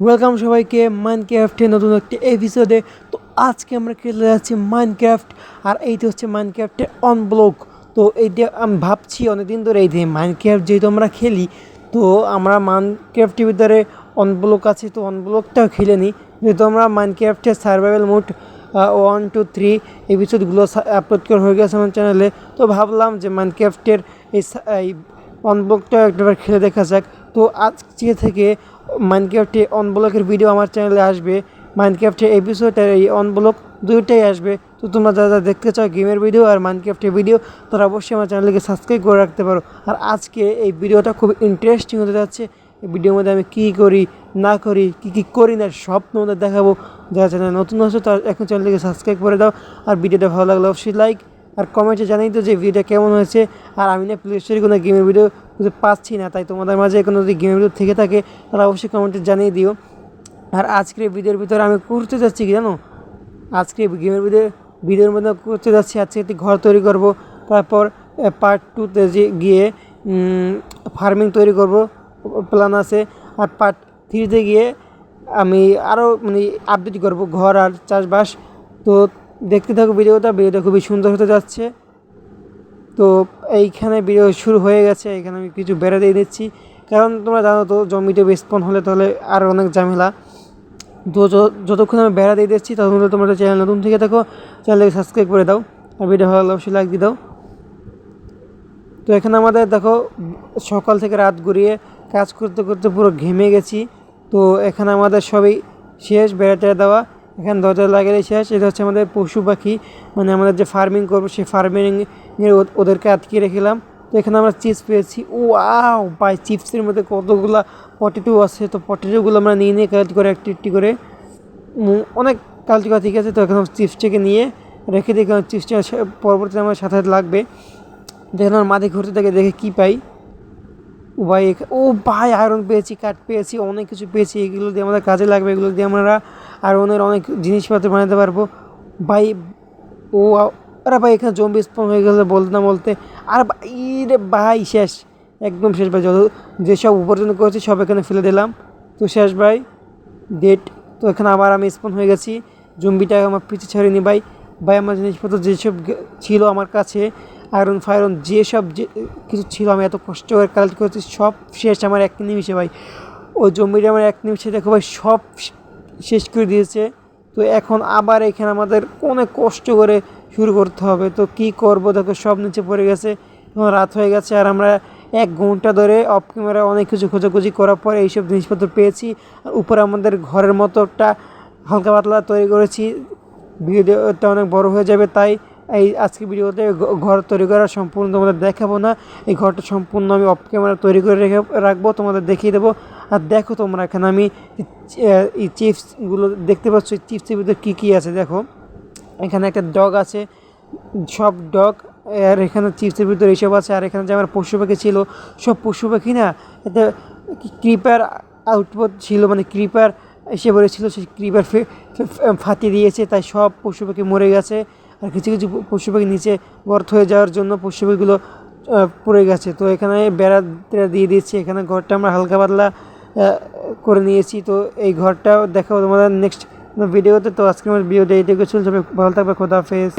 Welcome সবাইকে মাইনক্রাফটের নতুন একটি এপিসোডে। তো আজকে আমরা খেলে যাচ্ছি মাইনক্রাফট, আর এইটা হচ্ছে মাইনক্রাফটের অনব্লক। তো এইটা আমি ভাবছি অনেকদিন ধরে এই যে মাইনক্রাফট যেহেতু আমরা খেলি, তো আমরা মাইনক্রাফটের ভিতরে অনব্লক আছে, তো অনব্লকটাও খেলে নিই। যেহেতু আমরা মাইনক্রাফটের সার্ভাইভাল মোড 1, 2, 3 এপিসোডগুলো আপলোড করা হয়ে গেছে আমার চ্যানেলে, তো ভাবলাম যে মাইনক্রাফটের এই অনব্লকটা একবার খেলে দেখা যাক। তো আজকে থেকে মাইনক্রাফটে অনব্লকের ভিডিও আমার চ্যানেলে আসবে, মাইনক্রাফটের এপিসোড আর এই অনব্লক দুইটাই আসবে। তো তোমরা যারা দেখতে চাও গেমের ভিডিও আর মাইনক্রাফটের ভিডিও, তারা অবশ্যই আমার চ্যানেলকে সাবস্ক্রাইব করে রাখতে পারো। আর আজকে এই ভিডিওটা খুব ইন্টারেস্টিং হতে যাচ্ছে। এই ভিডিওর মধ্যে আমি কী করি না করি, কী করি না, সব তোমাদের দেখাবো। যারা চ্যানেল নতুন আছো তারা এখন চ্যানেলকে সাবস্ক্রাইব করে দাও, আর ভিডিওটা ভালো লাগলে অবশ্যই লাইক আর কমেন্টে জানাই তো যে ভিডিওটা কেমন হয়েছে। আর আমি না প্লে স্টোরে কোনো গেমের ভিডিও কিন্তু পাচ্ছি না, তাই তোমাদের মাঝে কোনো যদি গেমের ভিডিও থেকে থাকে তারা অবশ্যই কমেন্টে জানিয়ে দিও। আর আজকের ভিডিওর ভিতরে আমি করতে যাচ্ছি কি জানো, আজকে গেমের ভিডিওর মধ্যে করতে যাচ্ছি আজকে একটি ঘর তৈরি করব। তারপর পার্ট 2তে গিয়ে ফার্মিং তৈরি করব প্ল্যান আছে। আর পার্ট 3তে গিয়ে আমি আরও আপডেট করব ঘর আর চাষবাস। তো দেখতে থাকো ভিডিওটা খুবই সুন্দর হতে যাচ্ছে। তো এইখানে ভিডিও শুরু হয়ে গেছে, এখানে আমি কিছু বেড়া দিয়ে দিচ্ছি, কারণ তোমরা জানো তো জমিতে স্পন হলে তাহলে আর অনেক ঝামেলা। তো যতক্ষণ আমি বেড়া দিয়ে দিচ্ছি ততক্ষণ তোমরা চ্যানেল নতুন থেকে থাকো, চ্যানেলকে সাবস্ক্রাইব করে দাও, আর ভিডিও ভালো অবশ্যই লাইক দিয়ে দাও। তো এখানে আমাদের দেখো সকাল থেকে রাত গড়িয়ে কাজ করতে করতে পুরো ঘেমে গেছি। তো এখানে আমাদের সবই শেষ, বেড়াটা দেওয়া, এখানে দরজা লাগালে শেষ। এটা হচ্ছে আমাদের পশু পাখি, আমাদের যে ফার্মিং করবো সেই ফার্মিংয়ের ওদেরকে আটকে রেখেলাম। তো এখানে আমরা চিপস পেয়েছি। ওয়াও ভাই, চিপসের মধ্যে কতগুলো পটেটো আছে, তো পটেটোগুলো আমরা নিয়ে কালেক্ট করে একটি করে অনেক কালেক্ট করা, ঠিক আছে। তো এখন চিপসটাকে নিয়ে রেখে দিই, কারণ চিপসটা পরবর্তীতে আমার সাথে লাগবে। দেখেন আমার মাঝে ঘুরতে থাকে, দেখে কী পাই। ও ভাই আয়রন পেয়েছি, কাঠ পেয়েছি, অনেক কিছু পেয়েছি। এগুলো দিয়ে আমাদের কাজে লাগবে, এগুলো দিয়ে আমরা আয়রনের অনেক জিনিসপত্র বানাতে পারবো ভাই। ও আরে ভাই, এখানে জম্বি স্পন হয়ে গেলে বলতে না বলতে, আর রে ভাই শেষ, একদম শেষ ভাই। যেসব উপার্জন করেছি সব এখানে ফেলে দিলাম, তো শেষ ভাই, ডেট। তো এখানে আবার আমি স্পন হয়ে গেছি, জম্বিটা আমার পিছিয়ে ছাড়িনি ভাই। আমার জিনিসপত্র যেসব ছিল আমার কাছে, আয়রন ফায়রন যেসব কিছু ছিল, আমি এত কষ্ট করে কালেক্ট করেছি, সব শেষ আমার এক নিমিষে ভাই। ওই জম্বিটা আমার এক নিমিষে দেখো ভাই সব শেষ করে দিয়েছে। তো এখন আবার এখানে আমাদের অনেক কষ্ট করে শুরু করতে হবে। তো কি করব, দেখো সব নিচে পড়ে গেছে, এখন রাত হয়ে গেছে। আর আমরা 1 ঘন্টা ধরে অফ ক্যামেরা অনেক কিছু খোঁজাখুঁজি করার পরে এইসব জিনিসপত্র পেয়েছি। আর উপরে আমাদের ঘরের মতো একটা হালকা পাতলা তৈরি করেছি। ভিডিওটা অনেক বড় হয়ে যাবে, তাই এই আজকে ভিডিওতে ঘর তৈরি করা সম্পূর্ণ তোমাদের দেখাবো না। এই ঘরটা সম্পূর্ণ আমি অফ ক্যামেরা তৈরি করে রাখবো, তোমাদের দেখিয়ে দেবো। আর দেখো তোমরা এখানে আমি এই চিপসগুলো দেখতে পাচ্ছ, চিপসের ভিতরে কী কী আছে দেখো। এখানে একটা ডগ আছে, সব ডগ, আর এখানে চিপসের ভিতরে এইসব আছে। আর এখানে যে আমার পশু পাখি ছিল, সব পশু পাখি না, এতে ক্রিপার আউটপুট ছিল, ক্রিপার এসে পড়েছিল, সেই ক্রিপার ফাটিয়ে দিয়েছে, তাই সব পশু পাখি মরে গেছে। আর কিছু কিছু পশু পাখি নিচে গর্ত হয়ে যাওয়ার জন্য পশু পাখিগুলো পড়ে গেছে। তো এখানে বেড়া দিয়ে দিচ্ছি, এখানে ঘরটা আমরা হালকা পাতলা করে নিয়েছি। তো এই ঘরটাও দেখাবো তোমাদের নেক্সট ভিডিওতে। তো আজকে আমার ভিডিওটা এইটুকু চলছে, ভালো থাকবে, খোদা হাফেজ।